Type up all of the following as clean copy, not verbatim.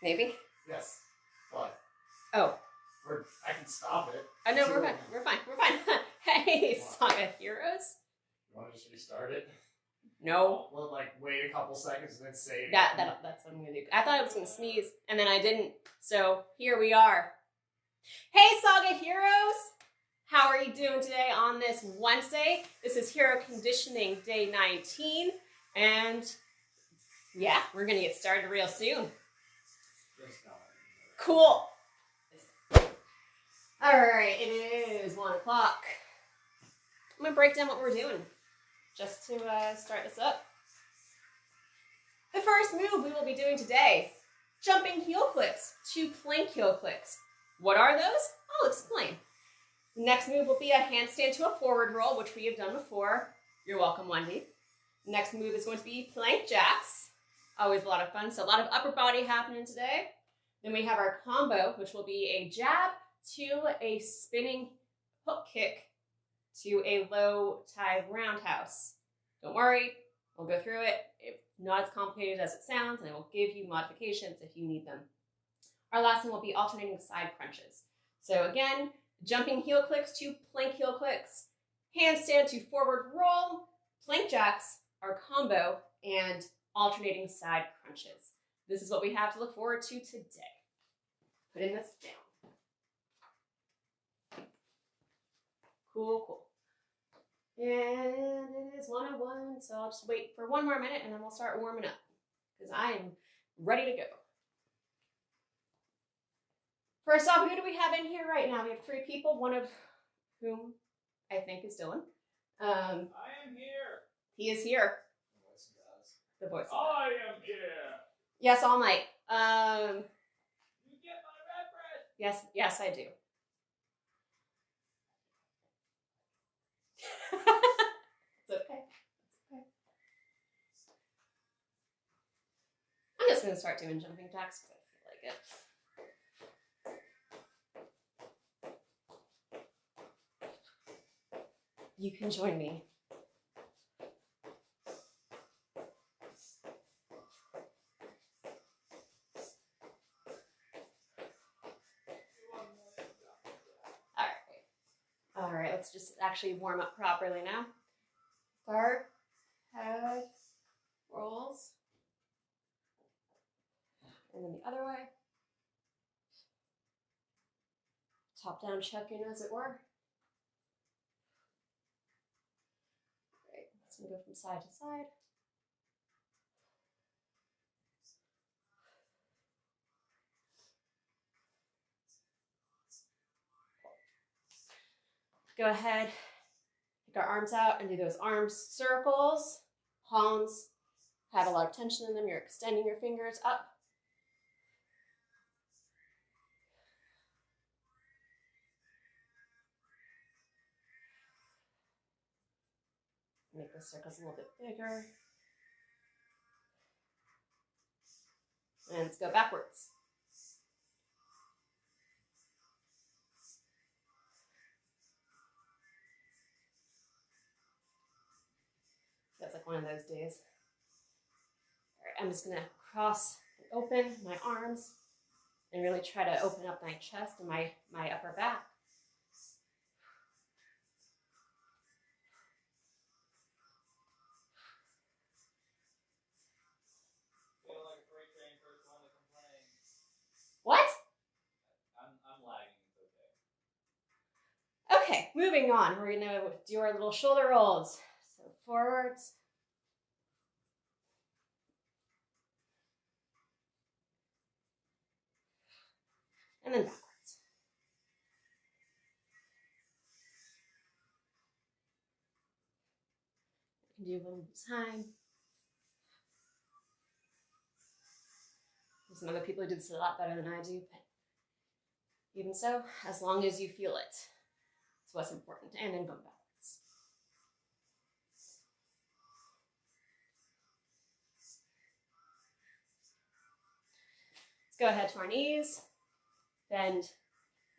Maybe? Yes. What? Oh. I can stop it. I know, we're fine. We're fine. We're fine. Hey, Saga Heroes. You want to just restart it? No. We'll like wait a couple seconds and then save. That's what I'm going to do. I thought I was going to sneeze, and then I didn't. So here we are. Hey, Saga Heroes. How are you doing today on this Wednesday? This is Hero Conditioning Day 19. And yeah, we're going to get started real soon. Cool. All right, it is 1 o'clock. I'm going to break down what we're doing just to start this up. The first move we will be doing today, jumping heel clicks to plank heel clicks. What are those? I'll explain. The next move will be a handstand to a forward roll, which we have done before. You're welcome, Wendy. The next move is going to be plank jacks. Always a lot of fun, so a lot of upper body happening today. Then we have our combo, which will be a jab to a spinning hook kick to a low tie roundhouse. Don't worry, we'll go through it. It's not as complicated as it sounds, and I will give you modifications if you need them. Our last one will be alternating side crunches. So again, jumping heel clicks to plank heel clicks, handstand to forward roll, plank jacks, our combo, and alternating side crunches. This is what we have to look forward to today. Putting this down. Cool, cool. And it is 1:01, so I'll just wait for 1 more minute and then we'll start warming up because I am ready to go. First off, who do we have in here right now? We have 3 people, one of whom I think is Dylan. I am here. He is here. The voice. I am here. Yes, all night. You get my reference. Yes, I do. It's okay. I'm just going to start doing jumping jacks because I feel like it. You can join me. All right, let's just actually warm up properly now. Start, head, rolls, and then the other way. Top down check-in, as it were. Great, let's go from side to side. Go ahead, take our arms out and do those arm circles. Palms have a lot of tension in them. You're extending your fingers up. Make the circles a little bit bigger. And let's go backwards. That's like one of those days. All right, I'm just gonna cross and open my arms and really try to open up my chest and my upper back. Feel like a freight train first one to complain. What? I'm lagging. It's okay. Okay, moving on. We're gonna do our little shoulder rolls. So forwards. And then backwards. I can do one at a time. There's some other people who do this a lot better than I do, but even so, as long as you feel it, it's what's important. And then going backwards. Let's go ahead to our knees, bend,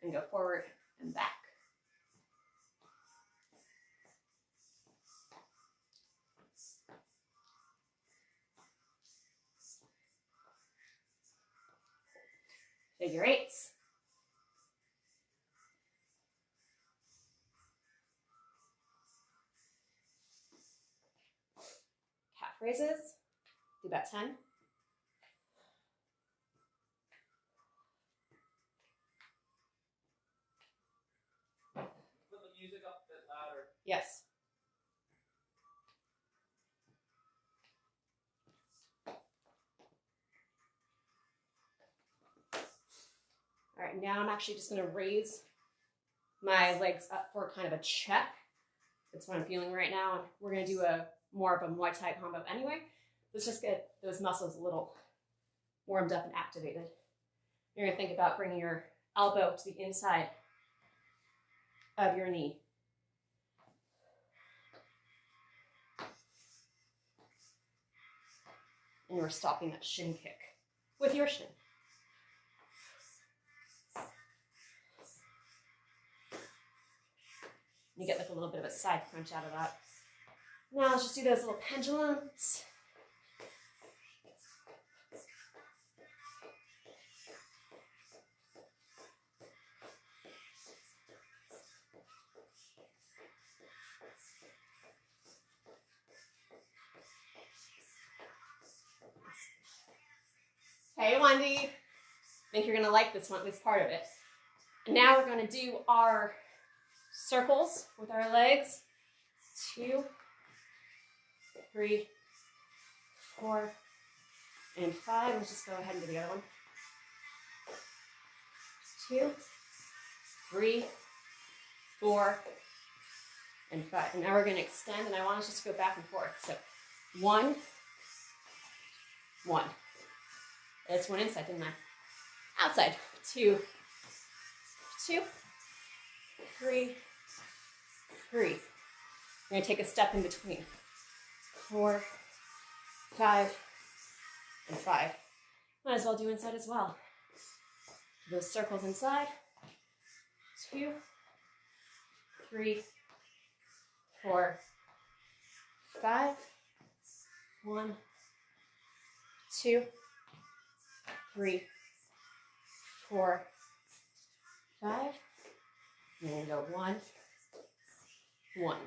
and go forward and back. figure eights. Calf raises, do about 10. Put the music up a bit louder. Yes. All right, now I'm actually just gonna raise my legs up for kind of a check. That's what I'm feeling right now. We're gonna do more of a Muay Thai combo anyway. Let's just get those muscles a little warmed up and activated. You're gonna think about bringing your elbow to the inside of your knee. And you're stopping that shin kick with your shin. You get like a little bit of a side crunch out of that. Now let's just do those little pendulums. Hey, Wendy. I think you're gonna like this one, this part of it. And now we're gonna do our circles with our legs. 2, 3, 4, and 5. Let's just go ahead and do the other one. 2, 3, 4, and 5. And now we're going to extend, and I want us just to go back and forth. So 1, 1. That's one inside, didn't I? Outside. 2, 2, 3, 3. We're going to take a step in between. 4, 5, and 5. Might as well do inside as well. Those circles inside. 2, 3, 4, 5. 1, 2, 3, 4, 5. And go 1, 1,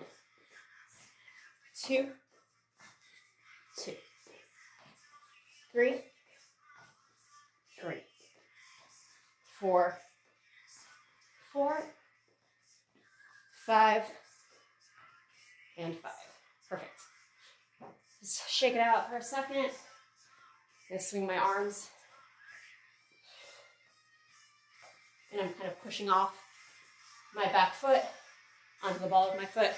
2, 2, 3, 3, 4, 4, 5, and 5. Perfect. Just shake it out for a second. I'm gonna swing my arms. And I'm kind of pushing off my back foot onto the ball of my foot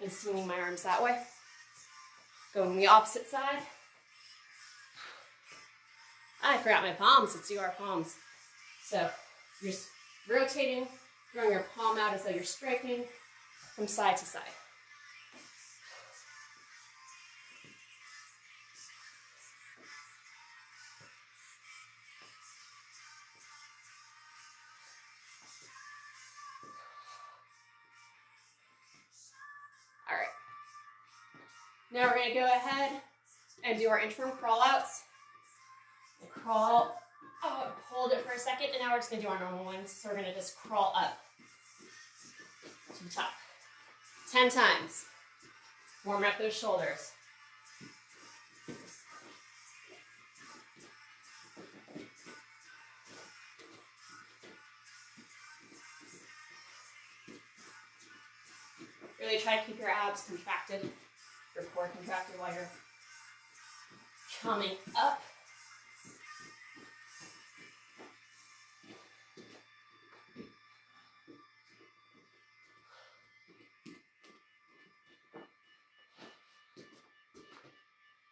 and swinging my arms that way. Going the opposite side. I forgot my palms. Let's do our palms. So you're just rotating, throwing your palm out as though you're striking from side to side. All right. Now we're going to go ahead and do our interim crawl outs. Crawl up, hold it for a second, and now we're just going to do our normal ones. So we're going to just crawl up to the top. 10 times. Warm up those shoulders. Really try to keep your abs contracted, your core contracted while you're coming up.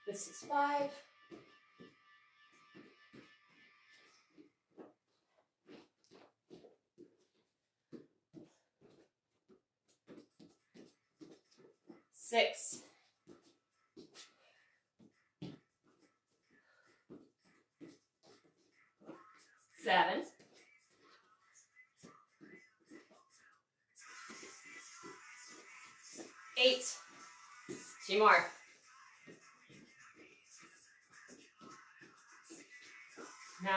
This is 5. Six. 7. 8. 2 more. 9.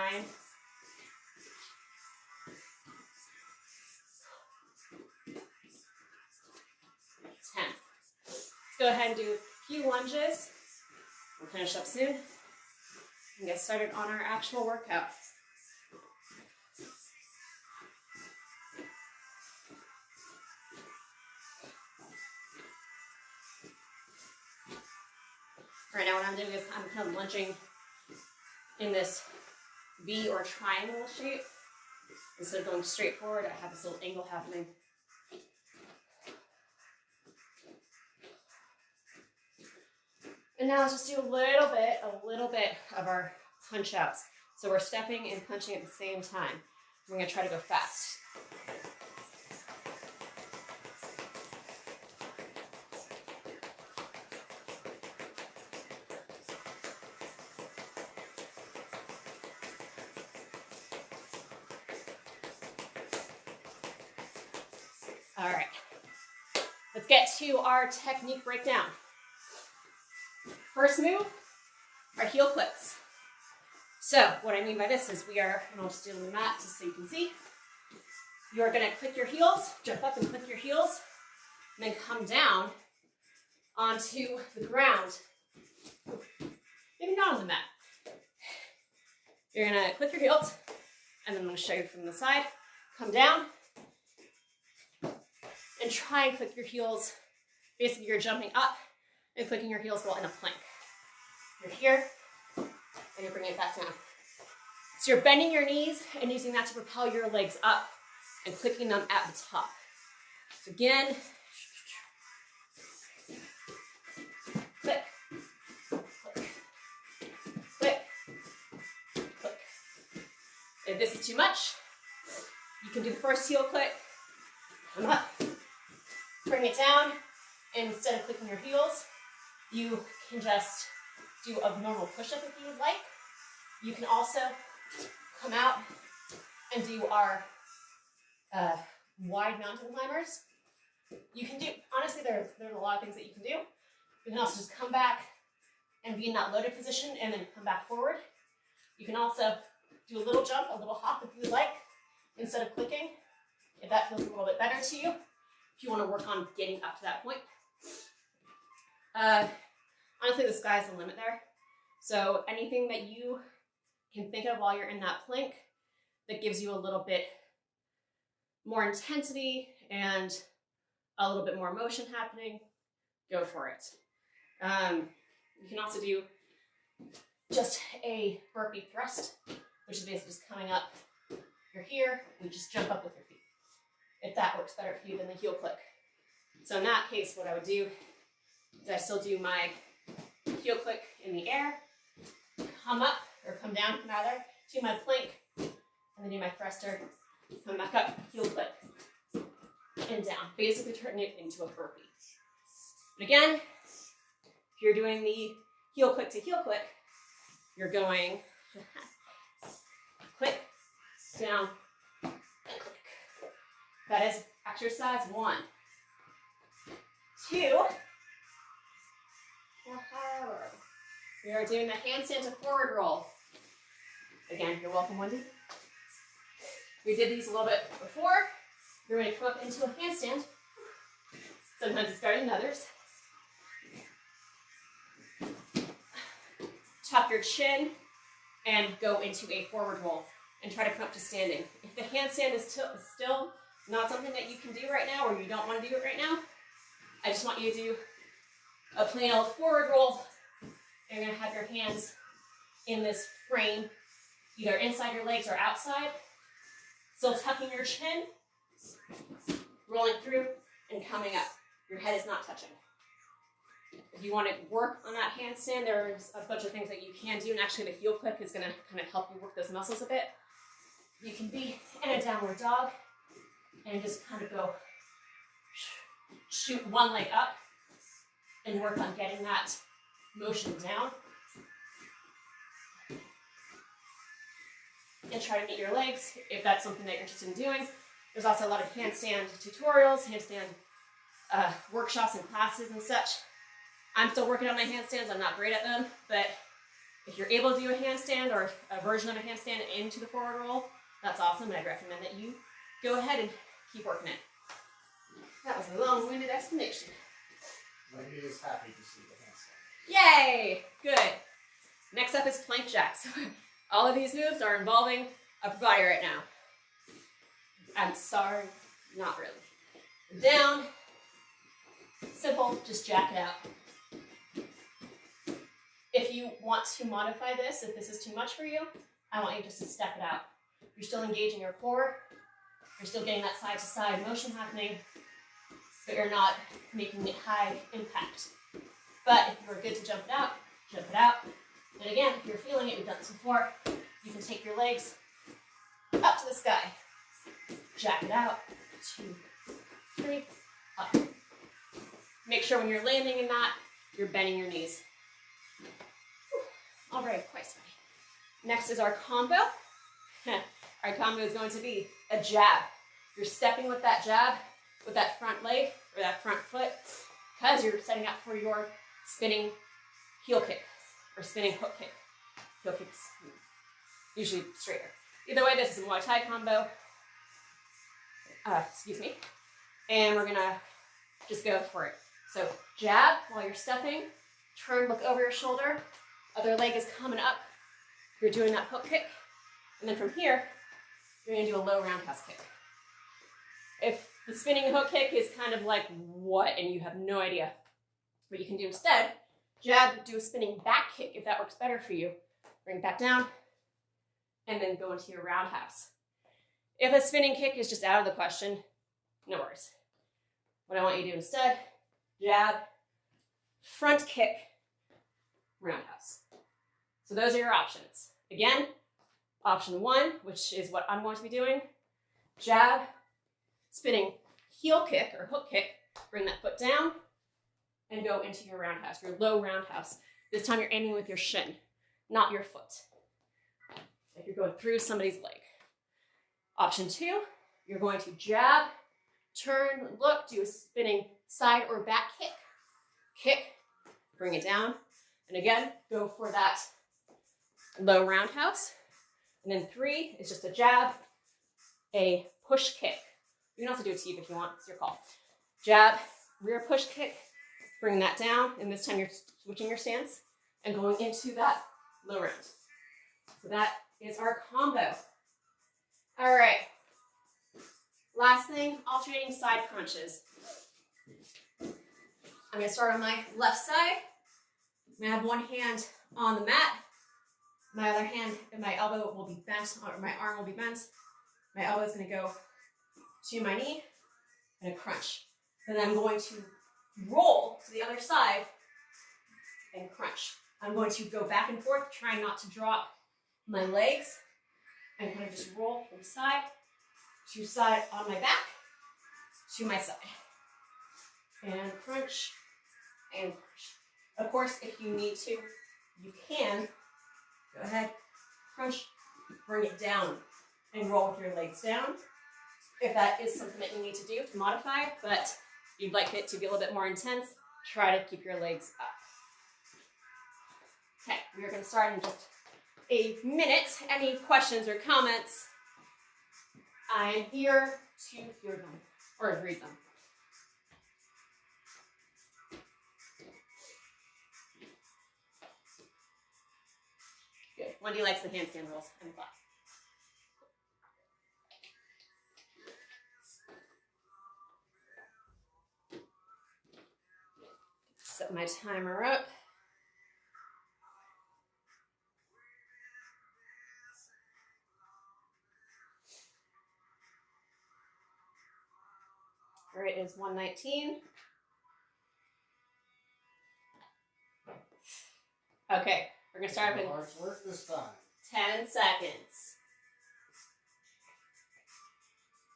Let's go ahead and do a few lunges. We'll finish up soon and get started on our actual workout. Right now what I'm doing is I'm kind of lunging in this V or triangle shape. Instead of going straight forward, I have this little angle happening. And now let's just do a little bit of our punch outs. So we're stepping and punching at the same time. We're gonna try to go fast. All right, let's get to our technique breakdown. First move, our heel clicks. So what I mean by this is and I'll just do it on the mat just so you can see. You're gonna click your heels, jump up and click your heels, and then come down onto the ground. Maybe not on the mat. You're gonna click your heels, and then I'm gonna show you from the side. Come down, and try and click your heels. Basically, you're jumping up and clicking your heels while in a plank. You're here, and you're bringing it back down. So you're bending your knees and using that to propel your legs up and clicking them at the top. So again, click, click, click, click. If this is too much, you can do the first heel click, come up, bring it down, and instead of clicking your heels, you can just do a normal push-up if you would like. You can also come out and do our wide mountain climbers. You can do, honestly, there's a lot of things that you can do. You can also just come back and be in that loaded position and then come back forward. You can also do a little jump, a little hop if you would like, instead of clicking, if that feels a little bit better to you, if you want to work on getting up to that point. Honestly, the sky's the limit there. So anything that you can think of while you're in that plank that gives you a little bit more intensity and a little bit more motion happening, go for it. You can also do just a burpee thrust, which is basically just coming up. You're here, you just jump up with your feet. If that works better for you than the heel click. So in that case, what I would do is I still do my heel click in the air, come up, or come down rather, to my plank, and then do my thruster, come back up, heel click, and down. Basically turning it into a burpee. But again, if you're doing the heel click to heel click, you're going click, down, and click. That is exercise 1. 2, we are doing the handstand to forward roll. Again, you're welcome, Wendy. We did these a little bit before. You're going to come up into a handstand. Sometimes it's better than others. Tuck your chin and go into a forward roll and try to come up to standing. If the handstand is still not something that you can do right now, or you don't want to do it right now, I just want you to do a plain old forward roll. You're going to have your hands in this frame, either inside your legs or outside. Still tucking your chin, rolling through, and coming up. Your head is not touching. If you want to work on that handstand, there's a bunch of things that you can do, and actually the heel click is going to kind of help you work those muscles a bit. You can be in a downward dog and just kind of go shoot one leg up and work on getting that motion down. And try to meet your legs if that's something that you're interested in doing. There's also a lot of handstand tutorials, handstand workshops and classes and such. I'm still working on my handstands. I'm not great at them, but if you're able to do a handstand or a version of a handstand into the forward roll, that's awesome, and I'd recommend that you go ahead and keep working it. That was a long-winded explanation. Lady is happy to see the handstand. Yay! Good. Next up is plank jacks. All of these moves are involving upper body right now. I'm sorry, not really. Down. Simple, just jack it out. If you want to modify this, if this is too much for you, I want you just to step it out. You're still engaging your core. You're still getting that side to side motion happening, but you're not making it high impact. But if you're good to jump it out, jump it out. And again, if you're feeling it, we've done this before, you can take your legs up to the sky. Jack it out. 2, 3, up. Make sure when you're landing in that, you're bending your knees. All right, quite sweaty. Next is our combo. Our combo is going to be a jab. You're stepping with that jab, with that front leg or that front foot, because you're setting up for your spinning heel kick or spinning hook kick. Heel kicks usually straighter. Either way, this is a Muay Thai combo. Excuse me. And we're gonna just go for it. So jab while you're stepping, turn, look over your shoulder, other leg is coming up. You're doing that hook kick. And then from here, you're gonna do a low roundhouse kick. If the spinning hook kick is kind of like what, and you have no idea what you can do instead, jab, do a spinning back kick if that works better for you. Bring it back down, and then go into your roundhouse. If a spinning kick is just out of the question, no worries. What I want you to do instead, jab, front kick, roundhouse. So those are your options. Again, option 1, which is what I'm going to be doing, jab, spinning heel kick or hook kick, bring that foot down, and go into your roundhouse, your low roundhouse. This time you're aiming with your shin, not your foot. Like you're going through somebody's leg. Option 2, you're going to jab, turn, look, do a spinning side or back kick. Kick, bring it down, and again, go for that low roundhouse. And then 3 is just a jab, a push kick. You can also do a teep if you want, it's your call. Jab, rear push kick, bring that down, and this time you're switching your stance and going into that low round. So that is our combo. All right. Last thing, alternating side crunches. I'm gonna start on my left side. I'm gonna have one hand on the mat. My other hand and my elbow will be bent, or my arm will be bent. My elbow is gonna go to my knee and a crunch. And then I'm going to roll to the other side and crunch. I'm going to go back and forth, trying not to drop my legs, and kind of just roll from side to side on my back to my side. And crunch and crunch. Of course, if you need to, you can go ahead, crunch, bring it down, and roll with your legs down. If that is something that you need to do to modify, but you'd like it to be a little bit more intense, try to keep your legs up. Okay, we are going to start in just a minute. Any questions or comments? I am here to hear them, or read them. Good. Wendy likes the handstand rolls. I'm glad. Set my timer up. All right, it is 1:19. Okay, we're gonna start with Hard work this time. 10 seconds.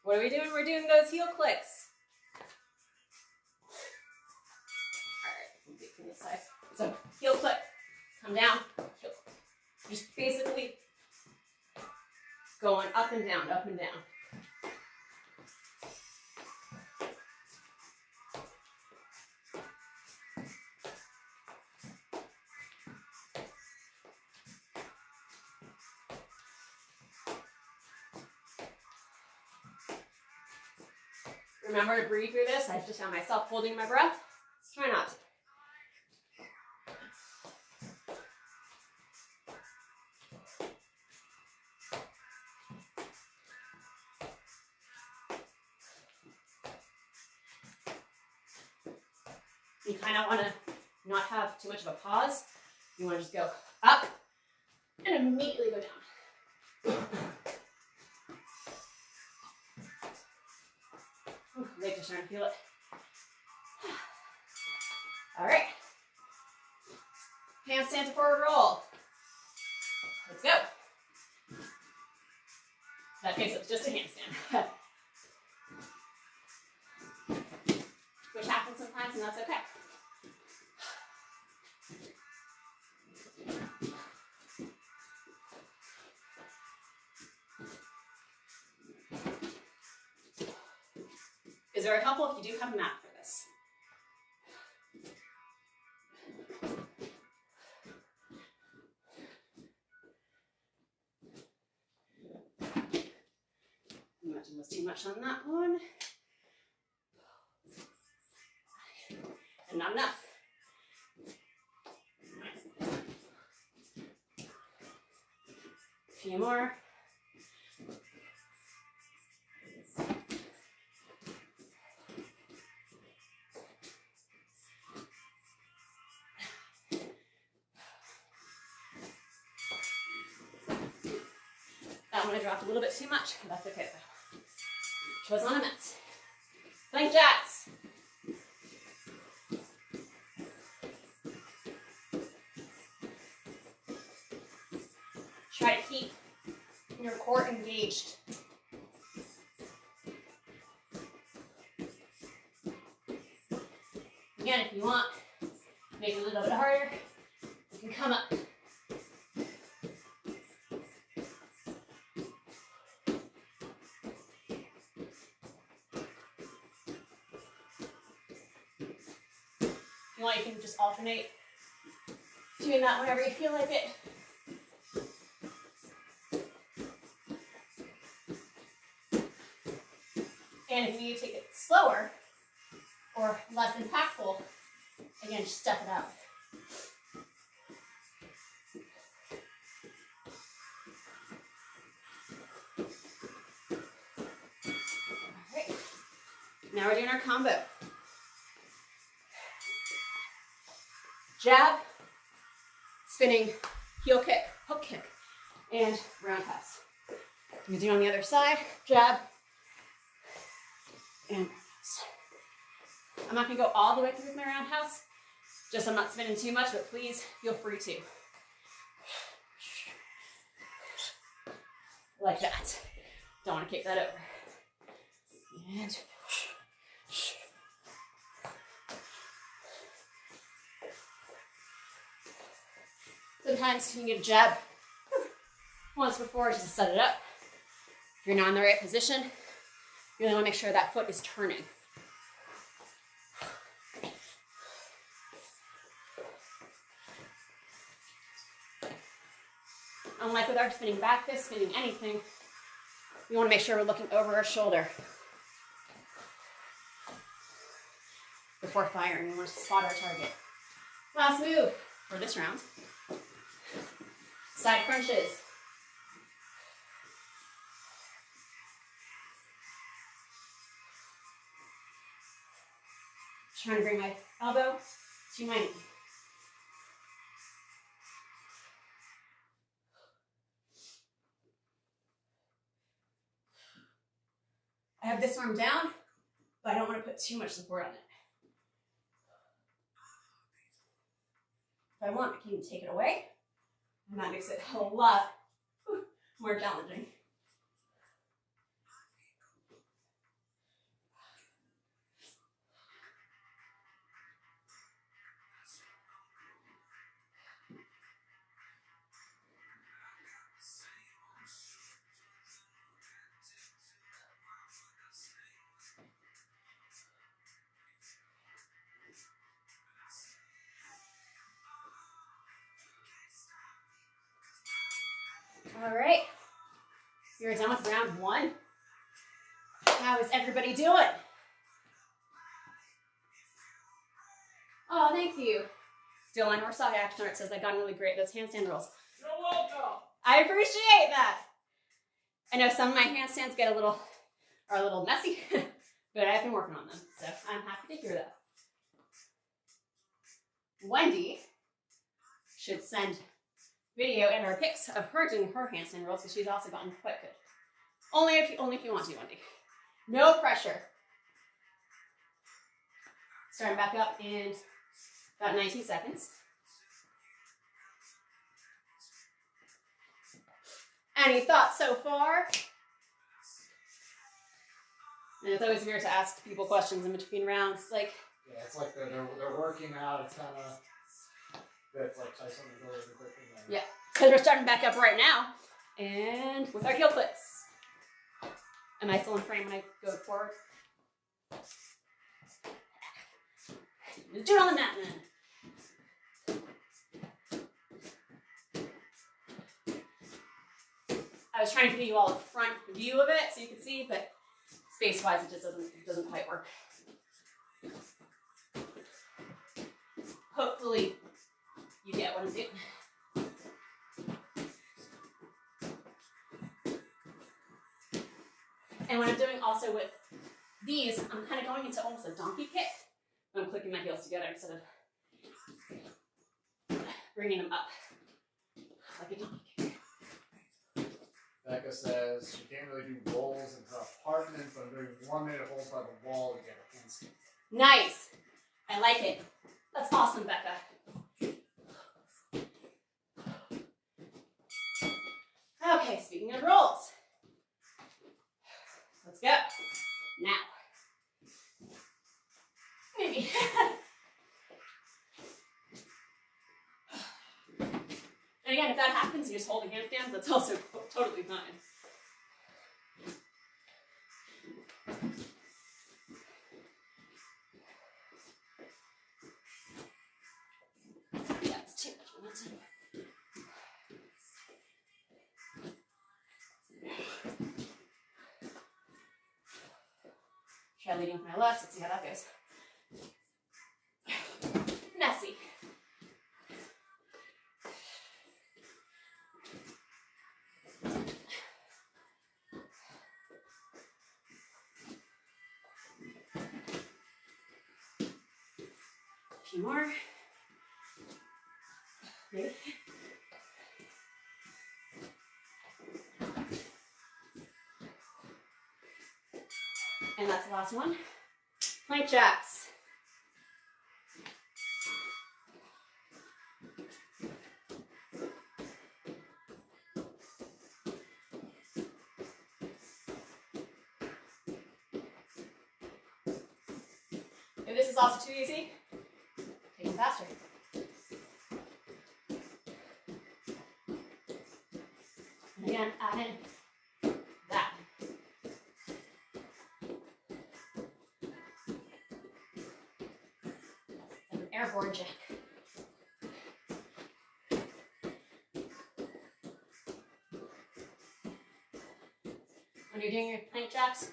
What are we doing? We're doing those heel clicks. All right, we'll do it from this side. So heel click, come down, heel click. Just basically going up and down, up and down. Remember to breathe through this. I just found myself holding my breath. Try not to. You kind of want to not have too much of a pause. You want to just go up and immediately go down. Ooh, legs are starting to feel it. All right. Handstand to forward roll. Let's go. That case, it's just a handstand. Which happens sometimes, and that's okay. It's very helpful if you do have a mat for this. Imagine was too much on that one. And not enough. A few more. That one I dropped a little bit too much, but that's okay though. Which was on a mat. Plank jacks. Try to keep your core engaged. Again, if you want, make it a little bit harder. You can come up. If you want, you can just alternate doing that whenever you feel like it. And if you need to take it slower or less impactful, again, just step it out. All right. Now we're doing our combo. Jab, spinning, heel kick, hook kick, and roundhouse. I'm gonna do it on the other side, jab, and roundhouse. I'm not gonna go all the way through with my roundhouse, just I'm not spinning too much, but please feel free to. Like that. Don't wanna kick that over. And sometimes you can get a jab once before just to set it up. If you're not in the right position, you really want to make sure that foot is turning. Unlike with our spinning back fist, spinning anything, we want to make sure we're looking over our shoulder before firing. We want to spot our target. Last move for this round. Side crunches. Trying to bring my elbow to my knee. I have this arm down, but I don't want to put too much support on it. If I want, I can even take it away, and that makes it a lot more challenging. All right, you're done with round one. How is everybody doing? Oh, thank you. Still my North Saga action art says I got really great those handstand rolls. You're welcome. I appreciate that. I know some of my handstands are a little messy, but I've been working on them, so I'm happy to hear that. Wendy should send video and our pics of her doing her handstand rolls because she's also gotten quite good. Only if you want to, Wendy. No pressure. Starting back up in about 19 seconds. Any thoughts so far? And it's always weird to ask people questions in between rounds. Like, yeah, it's like they're working out. It's kind of good. Like try something really quick. Yeah, because we're starting back up right now, and with our heel clicks. Am I still in frame when I go forward? Let's do it on the mat then. I was trying to give you all a front view of it so you could see, but space-wise it just doesn't quite work. Hopefully you get what I'm doing. And what I'm doing also with these, I'm kind of going into almost a donkey kick. I'm clicking my heels together instead of bringing them up like a donkey kick. Becca says she can't really do rolls until apartment, but I'm doing 1 minute holds by the wall to get a handstand. Nice. I like it. That's awesome, Becca. Okay, speaking of rolls. Let's go. Now. Maybe. And again, if that happens, you just hold a handstand, that's also totally fine. That's too much momentum. Try leading with my left, let's see how that goes. Messy. A few more. Maybe. And that's the last one. Plank jacks. If this is also too easy, take it faster. And again, add in that. An airborne jack. When you're doing your plank jacks,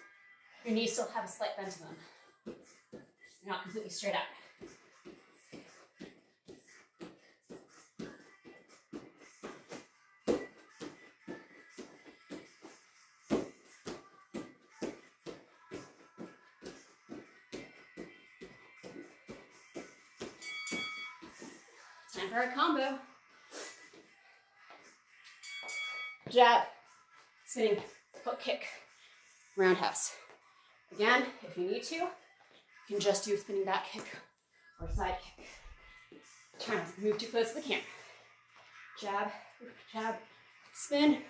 your knees still have a slight bend to them. They're not completely straight out. Time for a combo. Jab, spinning, hook kick, roundhouse. Again, if you need to, you can just do a spinning back kick or side kick. Try not to move too close to the camera. Jab, jab, spin,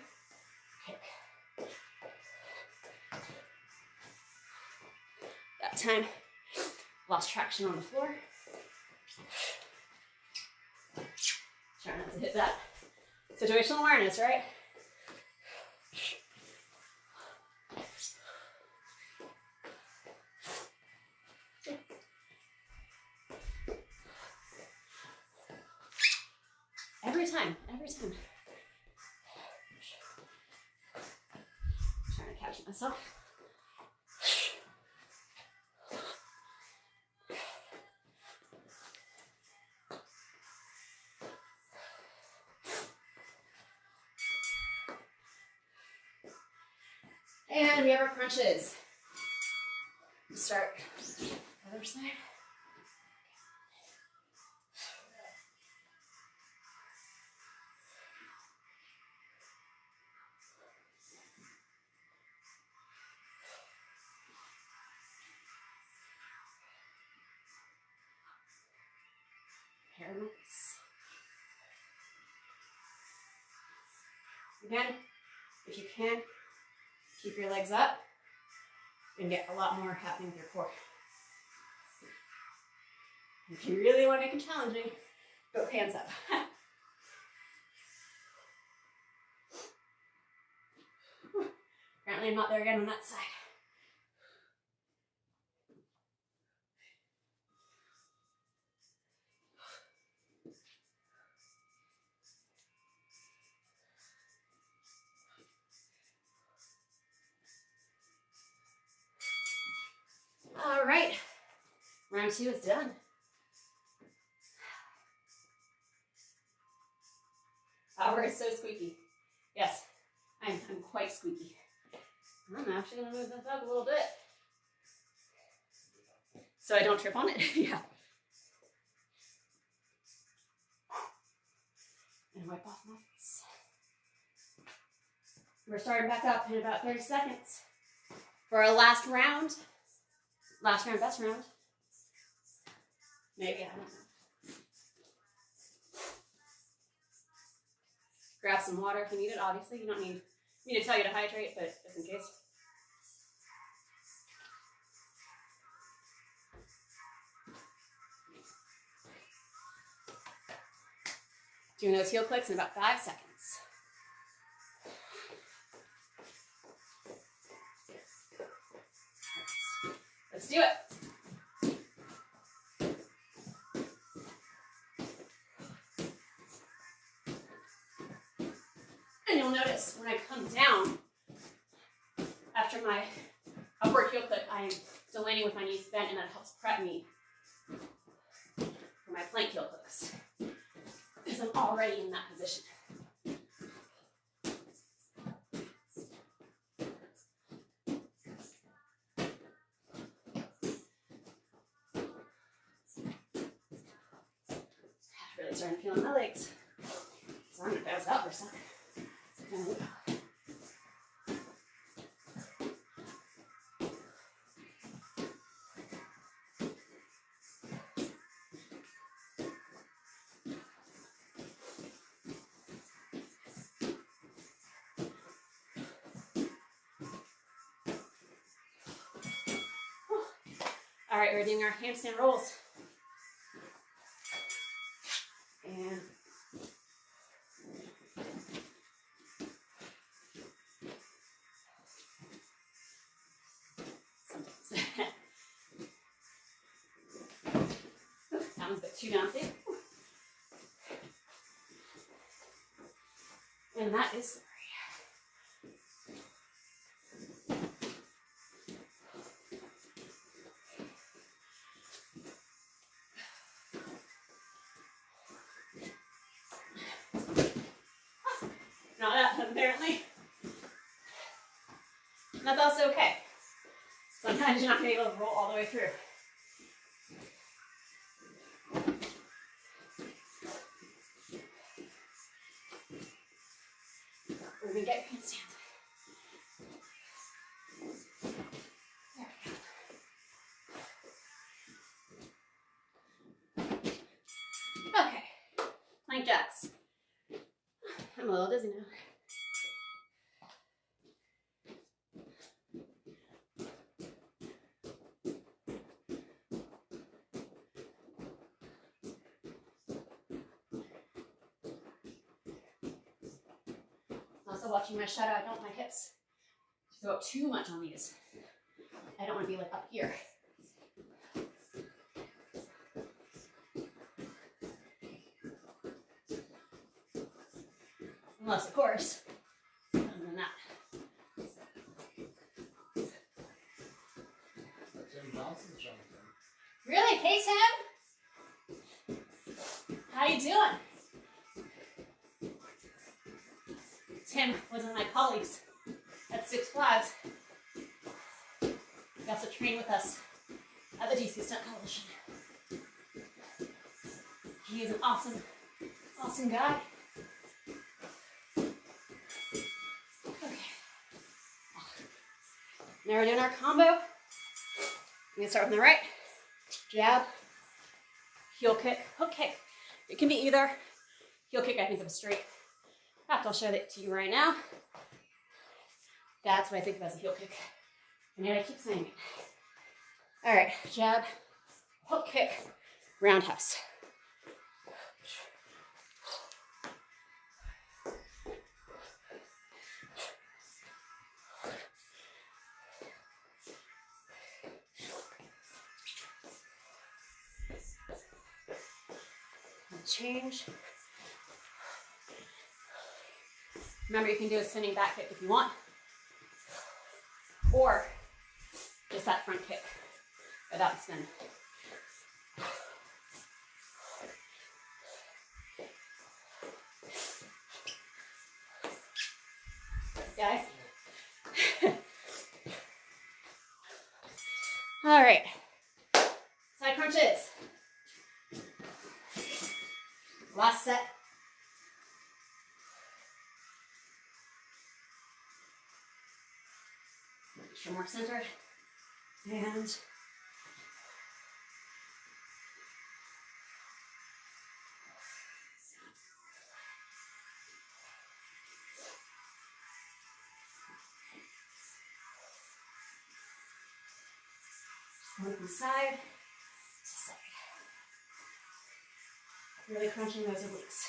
kick. That time, lost traction on the floor. Try not to hit that. Situational awareness, right? Every time. Trying to catch myself. And we have our crunches. Start other side. hair nice. Again, if you can, keep your legs up and get a lot more happening with your core. If you really want to make it challenging, both hands up. Apparently I'm not there again on that side. All right, round 2 is done. Abra is so squeaky. Yes, I'm quite squeaky. I'm actually gonna move this up a little bit so I don't trip on it. Yeah. And wipe off my face. We're starting back up in about 30 seconds for our last round. Last round, best round. Maybe, I don't know. Grab some water if you need it, obviously. You don't need me to tell you to hydrate, but just in case. Doing those heel clicks in about 5 seconds. Let's do it. And you'll notice when I come down, after my upward heel click, I am still landing with my knees bent, and that helps prep me for my plank heel clicks, because I'm already in that position. Really starting to feel in my legs. So I'm going to bounce out for a second. All right, we're doing our handstand rolls. And sometimes. That one's a bit too bouncy. And that is sorry. Not that, apparently. And that's also okay. Sometimes you're not going to be able to roll all the way through. We're going to get your handstand. There we go. Okay. Plank jacks. I'm a little dizzy now. Also watching my shadow, I don't want my hips to go up too much on these. I don't want to be like up here. Unless, of course, other than that. Tim Johnson's jumping. Really? Hey, Tim? How you doing? Tim was one of my colleagues at Six Flags. He also trained with us at the DC Stunt Coalition. He is an awesome, awesome guy. Now we're doing our combo. I'm going to start with the right. Jab, heel kick, hook kick. It can be either. Heel kick, I think of a straight. In fact, I'll show that to you right now. That's what I think of as a heel kick. And yet I keep saying it. All right, jab, hook kick, roundhouse. Change. Remember, you can do a spinning back kick if you want, or just that front kick without the spin. Guys. All right. Side crunches. Last set. Make sure more centered. And going from side to side. Really crunching those obliques.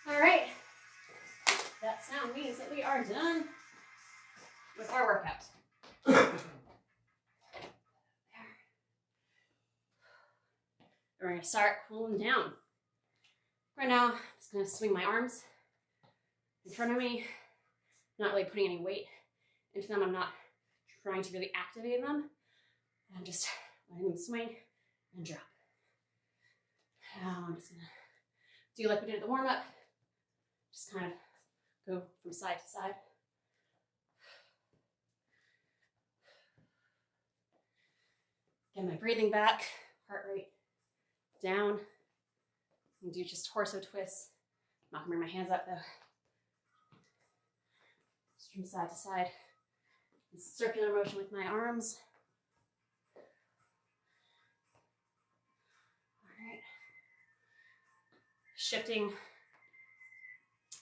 All right, that sound means that we are done with our workout. We're gonna start cooling down. Right now, I'm just gonna swing my arms in front of me, not really putting any weight into them. I'm not trying to really activate them. I'm just letting them swing and drop. Now I'm just gonna do like we did at the warm-up. Just kind of go from side to side. Get my breathing back, heart rate down. And do just torso twists. I'm not gonna bring my hands up though. Just from side to side. Circular motion with my arms. All right. Shifting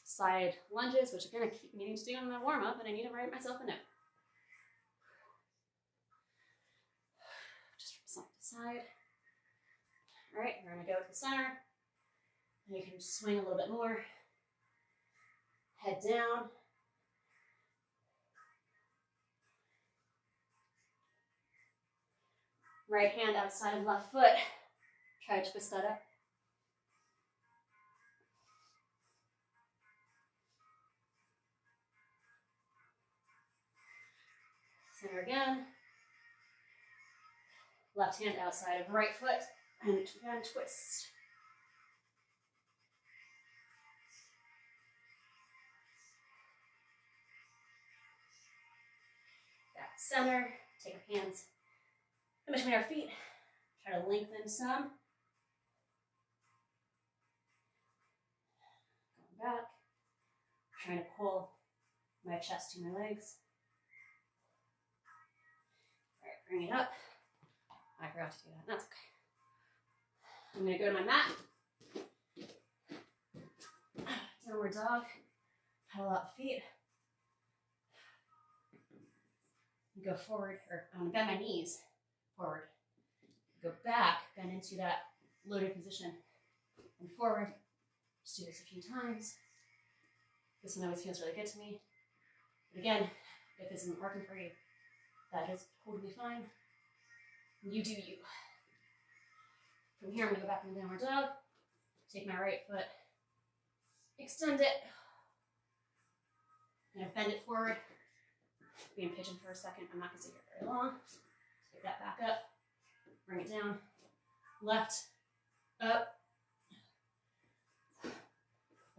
side lunges, which again I keep needing to do in my warm-up, and I need to write myself a note. Just from side to side. All right, we're gonna go to the center. And you can swing a little bit more. Head down. Right hand outside of left foot. Try to twist that up. Center again. Left hand outside of right foot. And again, twist. Back to center. Take our hands in between our feet. Try to lengthen some. Going back. Trying to pull my chest to my legs. All right, bring it up. I forgot to do that. That's okay. I'm going to go to my mat. Downward dog. Pedal out the feet. Go forward, or I'm going to bend my knees forward. Go back, bend into that loaded position. And forward. Just do this a few times. This one always feels really good to me. But again, if this isn't working for you, that is totally fine. You do you. From here, I'm going to go back in the downward dog. Take my right foot, extend it, and bend it forward. Be in pigeon for a second. I'm not going to sit here very long. Take that back up, bring it down, left, up,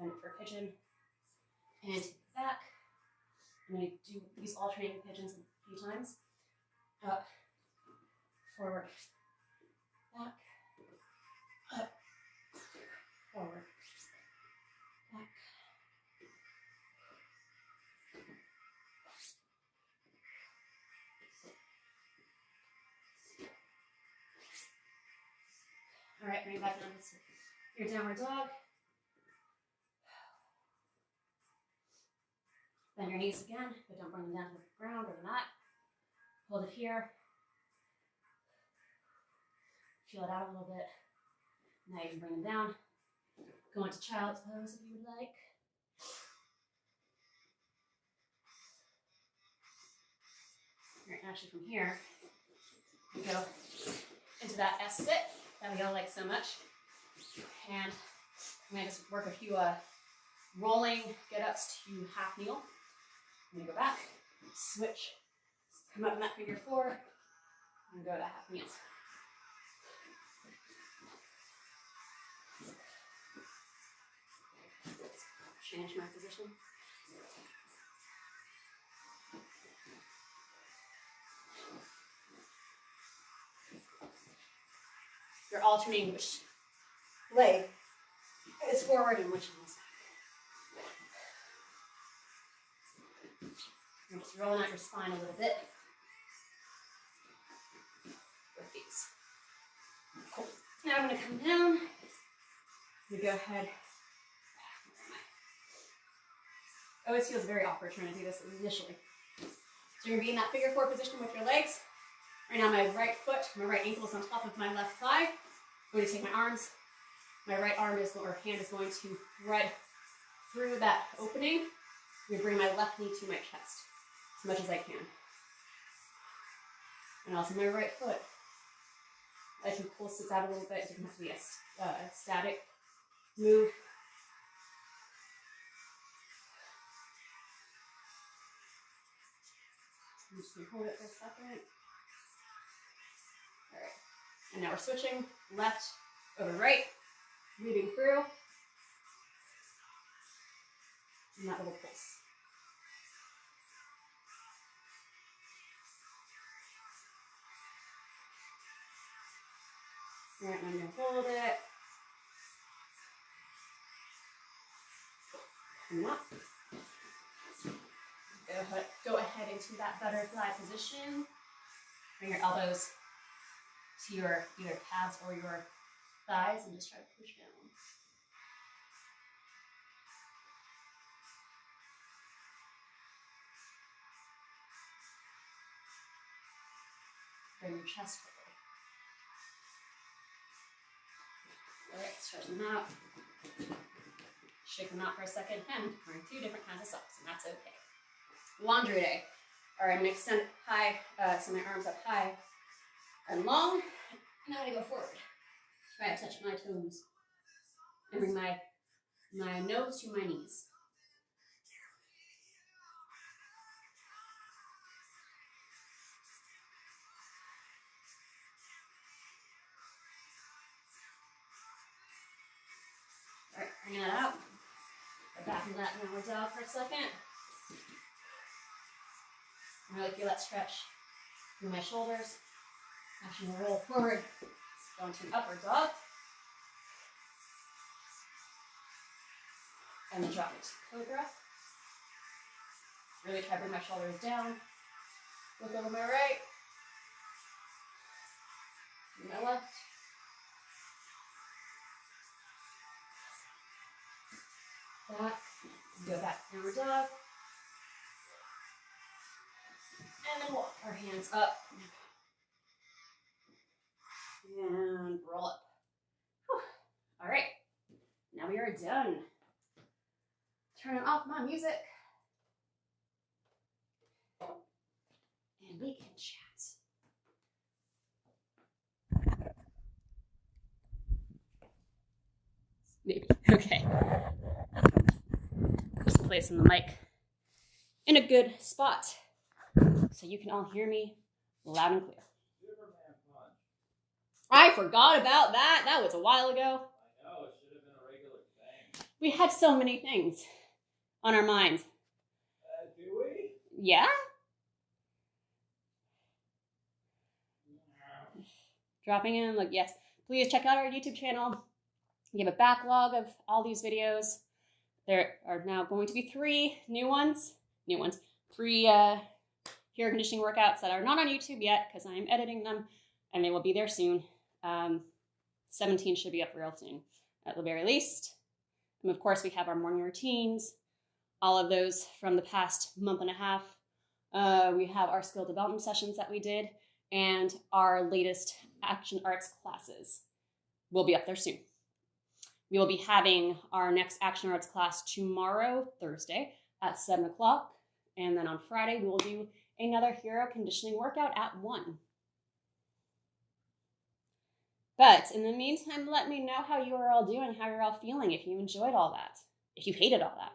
bend it for pigeon, and back. I'm going to do these alternating pigeons a few times. Up, forward, back, up, forward, back. All right, bring it back down to your downward dog. Bend your knees again, but don't bring them down to the ground or the mat. Hold it here. Feel it out a little bit. Now you can bring them down. Go into child's pose if you would like. All right, actually from here, we go into that S-sit that we all like so much. And I'm gonna just work a few rolling get-ups to half kneel. I'm gonna go back, switch, come up in that figure four, and go to half kneel. Change my position. You're alternating which leg is forward and which one is back. You're just rolling out your spine a little bit with these. Cool. Now I'm going to come down. You go ahead. It always feels very awkward trying to do this initially. So you're going to be in that figure four position with your legs. Right now my right foot, my right ankle is on top of my left thigh. I'm going to take my arms. My right arm is, or hand is going to thread through that opening. I'm going to bring my left knee to my chest as much as I can. And also my right foot. I can pulse this out a little bit. It doesn't have to be a static move. I'm just going to hold it for a second. All right. And now we're switching left over right, moving through. And that little pulse. All right, I'm going to hold it. Come up. Go ahead into that butterfly position. Bring your elbows to your either calves or your thighs and just try to push down. Bring your chest forward. All right, stretch them out. Shake them out for a second. And wearing two different kinds of socks, and that's okay. Laundry day. All right, I'm going to extend high, so my arms up high and long. Now I'm going to go forward. Try to touch my toes. And bring my nose to my knees. All right, bring that out. Go back into that downward dog for a second. I really feel that stretch through my shoulders. Actually, roll forward, go into an upward dog. And then drop it to cobra. Really try to bring my shoulders down. Look over my right. To my left. Back. Go back to downward dog. And then walk our hands up. And roll up. Whew. All right. Now we are done. Turn off my music. And we can chat. Maybe. Okay. Just placing the mic in a good spot so you can all hear me loud and clear. I forgot about that. That was a while ago. I know, it should have been a regular thing. We had so many things on our minds. Do we? Yeah? Dropping in, look, yes. Please check out our YouTube channel. We have a backlog of all these videos. There are now going to be 3 new ones. 3 hair conditioning workouts that are not on YouTube yet because I'm editing them, and they will be there soon. 17 should be up real soon at the very least. And of course, we have our morning routines, all of those from the past month and a half. We have our skill development sessions that we did, and our latest action arts classes will be up there soon. We will be having our next action arts class tomorrow, Thursday, at 7 o'clock. And then on Friday, we will do another hero conditioning workout at 1. But in the meantime, let me know how you are all doing, how you're all feeling, if you enjoyed all that, if you hated all that.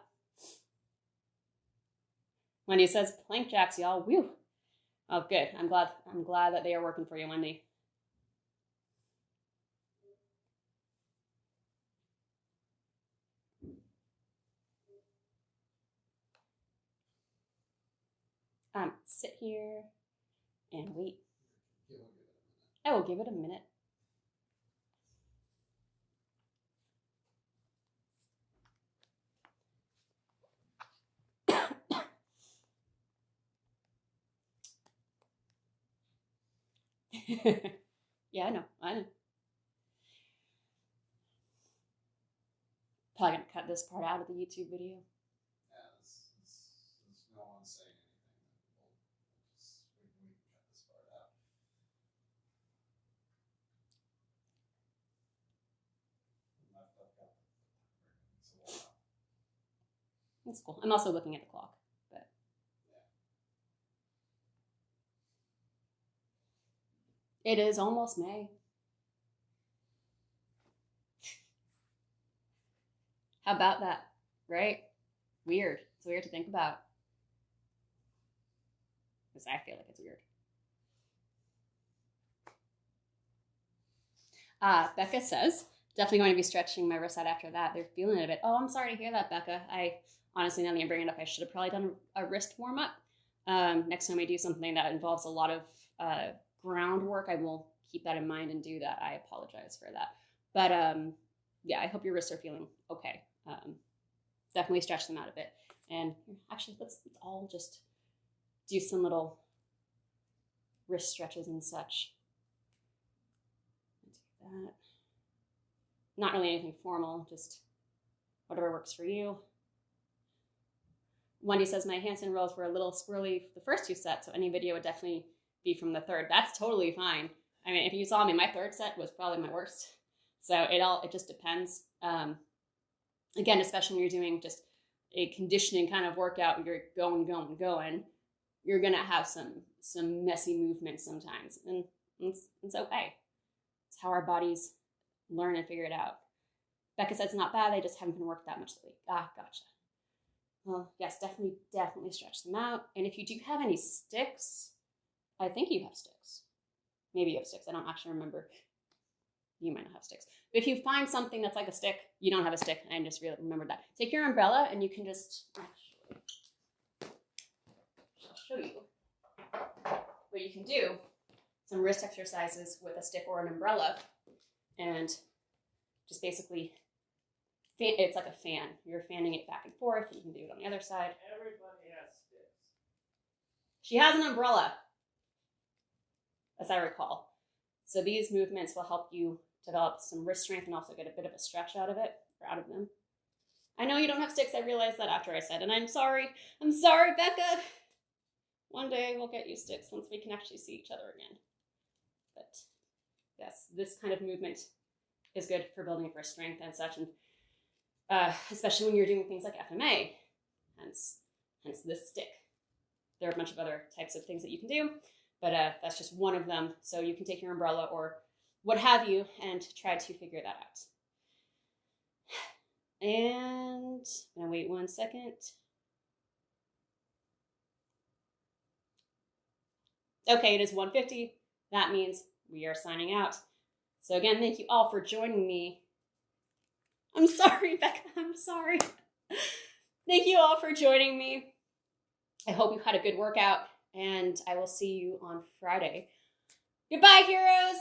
Wendy says, plank jacks, y'all. Woo. Oh, good. I'm glad that they are working for you, Wendy. Sit here and wait. I will give it a minute. Yeah, I know. Probably gonna cut this part out of the YouTube video. Yeah, there's no one saying anything. We can cut this part out. That's cool. I'm also looking at the clock, but it is almost May. How about that, right? Weird. It's weird to think about. Because I feel like it's weird. Becca says, definitely going to be stretching my wrist out after that. They're feeling it a bit. Oh, I'm sorry to hear that, Becca. I honestly, now that you're bringing it up, I should have probably done a wrist warm-up. Next time I do something that involves a lot of groundwork, I will keep that in mind and do that. I apologize for that. But yeah, I hope your wrists are feeling okay. Definitely stretch them out a bit. And actually, let's all just do some little wrist stretches and such. Do that. Not really anything formal, just whatever works for you. Wendy says, my handstand rolls were a little squirrely the first 2 sets, so any video would definitely be from the third. That's totally fine. I mean, if you saw me, my third set was probably my worst. So it just depends. Again, especially when you're doing just a conditioning kind of workout, you're going, you're going to have some messy movements sometimes. And it's okay. It's how our bodies learn and figure it out. Becca says it's not bad. They just haven't been worked that much lately. Ah, gotcha. Well, yes, definitely stretch them out. And if you do have any sticks, I think you have sticks. Maybe you have sticks. I don't actually remember. You might not have sticks. But if you find something that's like a stick, you don't have a stick. I just really remembered that. Take your umbrella and you can just, I'll show you what you can do. Some wrist exercises with a stick or an umbrella. And just basically, it's like a fan. You're fanning it back and forth. You can do it on the other side. Everybody has sticks. She has an umbrella, as I recall. So these movements will help you develop some wrist strength and also get a bit of a stretch out of it, or out of them. I know you don't have sticks. I realized that after I said, and I'm sorry. I'm sorry, Becca. One day we'll get you sticks once we can actually see each other again. But yes, this kind of movement is good for building up wrist strength and such, and especially when you're doing things like FMA, hence this stick. There are a bunch of other types of things that you can do, but that's just one of them. So you can take your umbrella or what have you and try to figure that out. And I'm gonna wait 1 second. Okay, it is 1:50. That means we are signing out. So again, thank you all for joining me I'm sorry, Becca. I'm sorry. Thank you all for joining me. I hope you had a good workout, and I will see you on Friday. Goodbye, heroes.